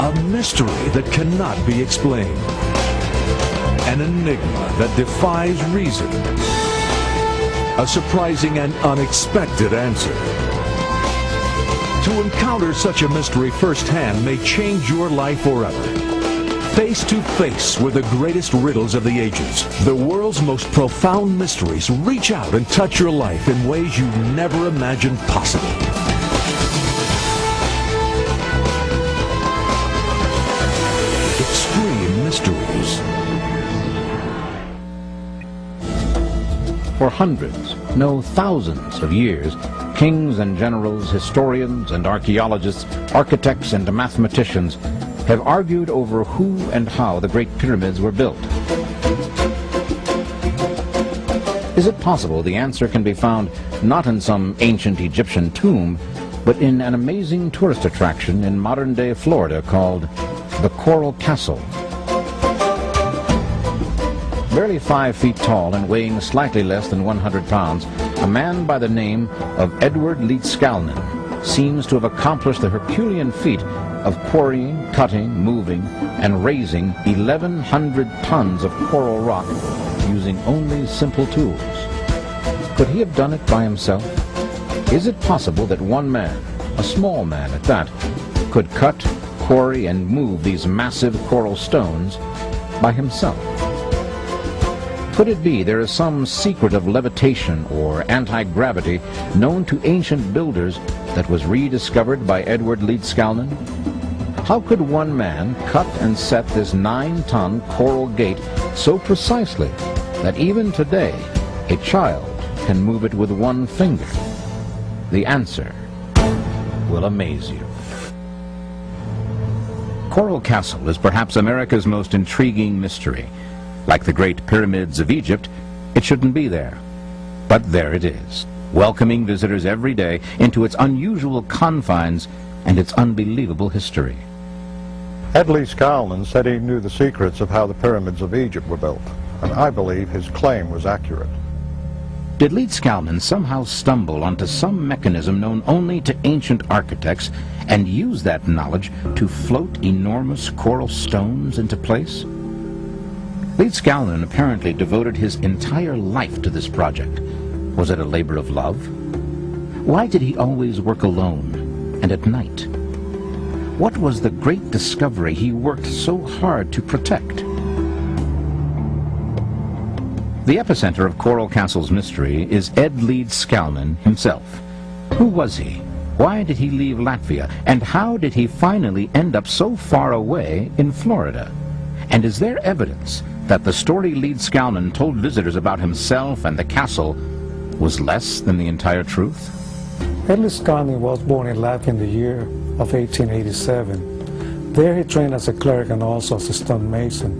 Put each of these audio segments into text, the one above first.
A mystery that cannot be explained. An enigma that defies reason. A surprising and unexpected answer. To encounter such a mystery firsthand may change your life forever. Face to face with the greatest riddles of the ages, the world's most profound mysteries reach out and touch your life in ways you never imagined possible. Extreme Mysteries. For hundreds, no thousands of years, kings and generals, historians and archaeologists, architects and mathematicians have argued over who and how the Great Pyramids were built. Is it possible the answer can be found not in some ancient Egyptian tomb, but in an amazing tourist attraction in modern-day Florida called the Coral Castle? Barely 5 feet tall and weighing slightly less than 100 pounds, a man by the name of Edward Leedskalnin seems to have accomplished the Herculean feat of quarrying, cutting, moving, and raising 1,100 tons of coral rock using only simple tools. Could he have done it by himself? Is it possible that one man, a small man at that, could cut, quarry, and move these massive coral stones by himself? Could it be there is some secret of levitation or anti-gravity known to ancient builders that was rediscovered by Edward Leedskalnin? How could one man cut and set this 9-ton coral gate so precisely that even today a child can move it with one finger? The answer will amaze you. Coral Castle is perhaps America's most intriguing mystery. Like the Great Pyramids of Egypt, it shouldn't be there. But there it is, welcoming visitors every day into its unusual confines and its unbelievable history. Ed Leedskalnin said he knew the secrets of how the pyramids of Egypt were built, and I believe his claim was accurate. Did Leedskalnin somehow stumble onto some mechanism known only to ancient architects and use that knowledge to float enormous coral stones into place? Leedskalnin apparently devoted his entire life to this project. Was it a labor of love? Why did he always work alone and at night? What was the great discovery he worked so hard to protect? The epicenter of Coral Castle's mystery is Ed Leedskalnin himself. Who was he? Why did he leave Latvia? And how did he finally end up so far away in Florida? And is there evidence that the story Leedskalnin told visitors about himself and the castle was less than the entire truth? Ed Leedskalnin was born in Latvia in the year of 1887. There he trained as a clerk and also as a stonemason.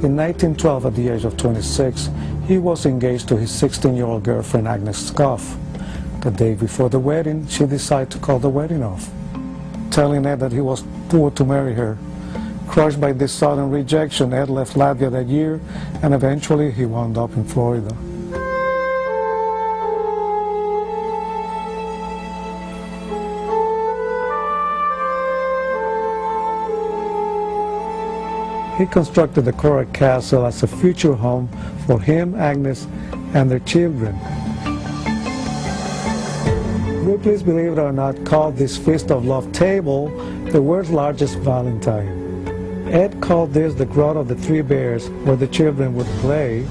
In 1912, at the age of 26, he was engaged to his 16-year-old girlfriend Agnes Scoff. The day before the wedding, she decided to call the wedding off, telling Ed that he was too old to marry her. Crushed by this sudden rejection, Ed left Latvia that year, and eventually he wound up in Florida. He constructed the Coral Castle as a future home for him, Agnes, and their children. Ripley's, believe it or not, called this Feast of Love table the world's largest Valentine. Ed called this the Grotto of the Three Bears, where the children would play,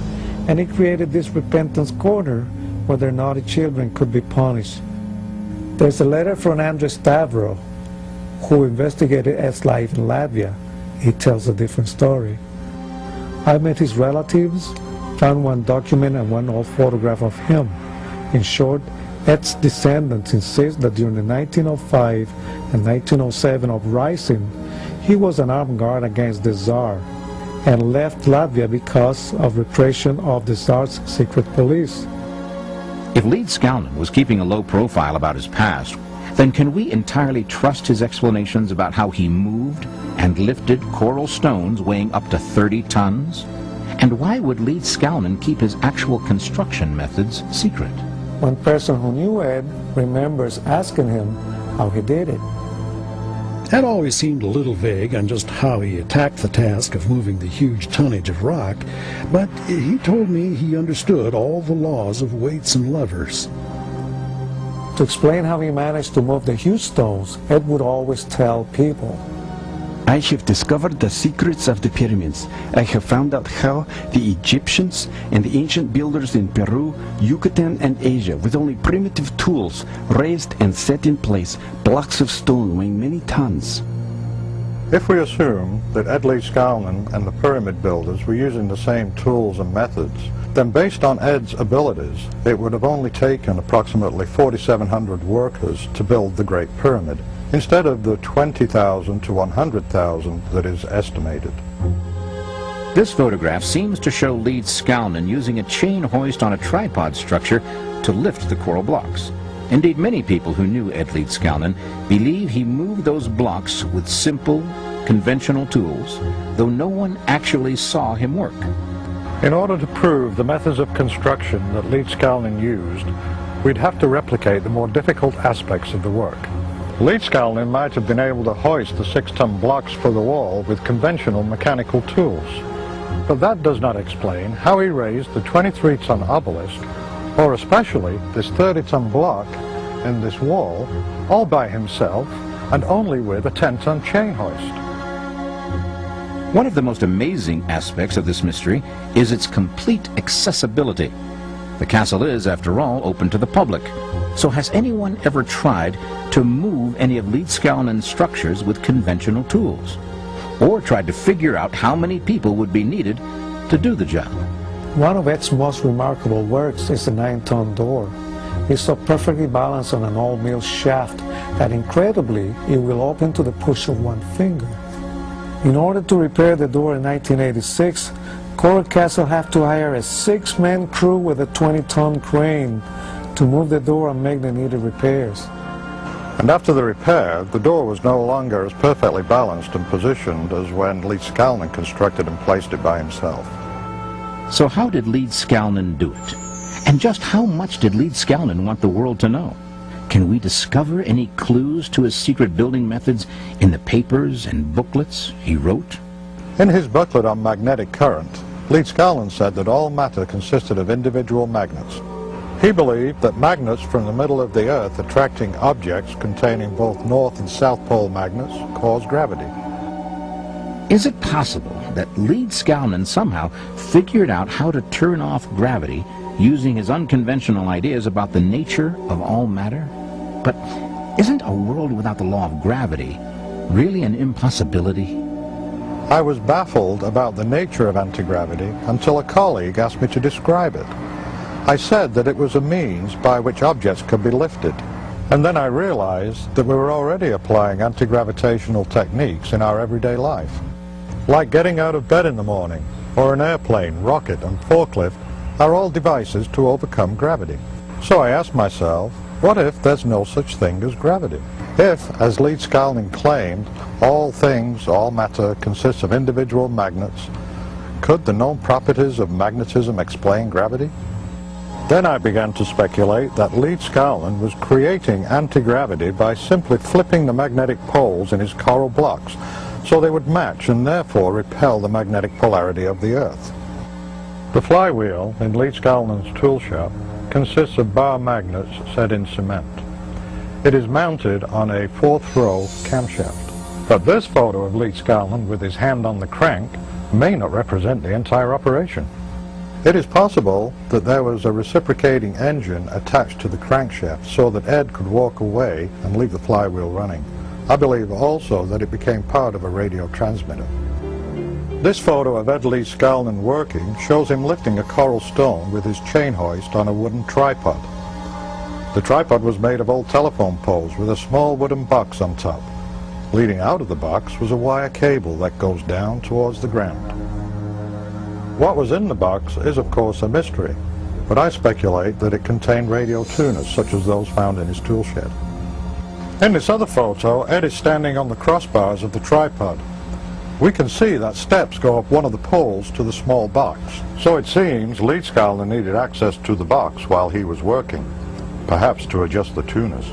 and he created this repentance corner where their naughty children could be punished. There's a letter from Andrei Stavro, who investigated Ed's life in Latvia. He tells a different story. I met his relatives, found one document and one old photograph of him. In short, Ed's descendants insist that during the 1905 and 1907 uprising, he was an armed guard against the Tsar and left Latvia because of repression of the Tsar's secret police. If Leedskalnin was keeping a low profile about his past, then can we entirely trust his explanations about how he moved and lifted coral stones weighing up to 30 tons? And why would Leedskalnin keep his actual construction methods secret? One person who knew Ed remembers asking him how he did it. Ed always seemed a little vague on just how he attacked the task of moving the huge tonnage of rock, but he told me he understood all the laws of weights and levers. To explain how he managed to move the huge stones, Ed would always tell people, I have discovered the secrets of the pyramids. I have found out how the Egyptians and the ancient builders in Peru, Yucatan, and Asia, with only primitive tools, raised and set in place blocks of stone weighing many tons. If we assume that Ed Leedskalnin and the pyramid builders were using the same tools and methods, then based on Ed's abilities, it would have only taken approximately 4,700 workers to build the Great Pyramid, instead of the 20,000 to 100,000 that is estimated. This photograph seems to show Leedskalnin using a chain hoist on a tripod structure to lift the coral blocks. Indeed, many people who knew Ed Leedskalnin believe he moved those blocks with simple, conventional tools, though no one actually saw him work. In order to prove the methods of construction that Leedskalnin used, we'd have to replicate the more difficult aspects of the work. Leedskalnin might have been able to hoist the 6-ton blocks for the wall with conventional mechanical tools. But that does not explain how he raised the 23-ton obelisk, or especially this 30-ton block in this wall, all by himself and only with a 10-ton chain hoist. One of the most amazing aspects of this mystery is its complete accessibility. The castle is, after all, open to the public. So has anyone ever tried to move any of Leedskalnin's structures with conventional tools? Or tried to figure out how many people would be needed to do the job? one of Ed's most remarkable works is the 9-ton door. It's so perfectly balanced on an old mill shaft that incredibly it will open to the push of one finger. In order to repair the door in 1986, Coral Castle had to hire a 6-man crew with a 20-ton crane to move the door and make the needed repairs. And after the repair, the door was no longer as perfectly balanced and positioned as when Leedskalnin constructed and placed it by himself. So how did Leedskalnin do it? And just how much did Leedskalnin want the world to know? Can we discover any clues to his secret building methods in the papers and booklets he wrote? In his booklet on magnetic current, Leedskalnin said that all matter consisted of individual magnets. He believed that magnets from the middle of the Earth attracting objects containing both North and South Pole magnets cause gravity. Is it possible that Leedskalnin somehow figured out how to turn off gravity using his unconventional ideas about the nature of all matter? But isn't a world without the law of gravity really an impossibility? I was baffled about the nature of anti-gravity until a colleague asked me to describe it. I said that it was a means by which objects could be lifted. And then I realized that we were already applying anti-gravitational techniques in our everyday life. Like getting out of bed in the morning, or an airplane, rocket, and forklift are all devices to overcome gravity. So I asked myself, what if there's no such thing as gravity? If, as Leedskalnin claimed, all things, all matter consists of individual magnets, could the known properties of magnetism explain gravity? Then I began to speculate that Leedskalnin was creating anti-gravity by simply flipping the magnetic poles in his coral blocks so they would match and therefore repel the magnetic polarity of the Earth. The flywheel in Leedskalnin's tool shop consists of bar magnets set in cement. It is mounted on a 4th-row camshaft. But this photo of Leedskalnin with his hand on the crank may not represent the entire operation. It is possible that there was a reciprocating engine attached to the crankshaft so that Ed could walk away and leave the flywheel running. I believe also that it became part of a radio transmitter. This photo of Ed Leedskalnin working shows him lifting a coral stone with his chain hoist on a wooden tripod. The tripod was made of old telephone poles with a small wooden box on top. Leading out of the box was a wire cable that goes down towards the ground. What was in the box is of course a mystery, but I speculate that it contained radio tuners such as those found in his tool shed. In this other photo, Ed is standing on the crossbars of the tripod. We can see that steps go up one of the poles to the small box. So it seems Leedskalnin needed access to the box while he was working, perhaps to adjust the tuners.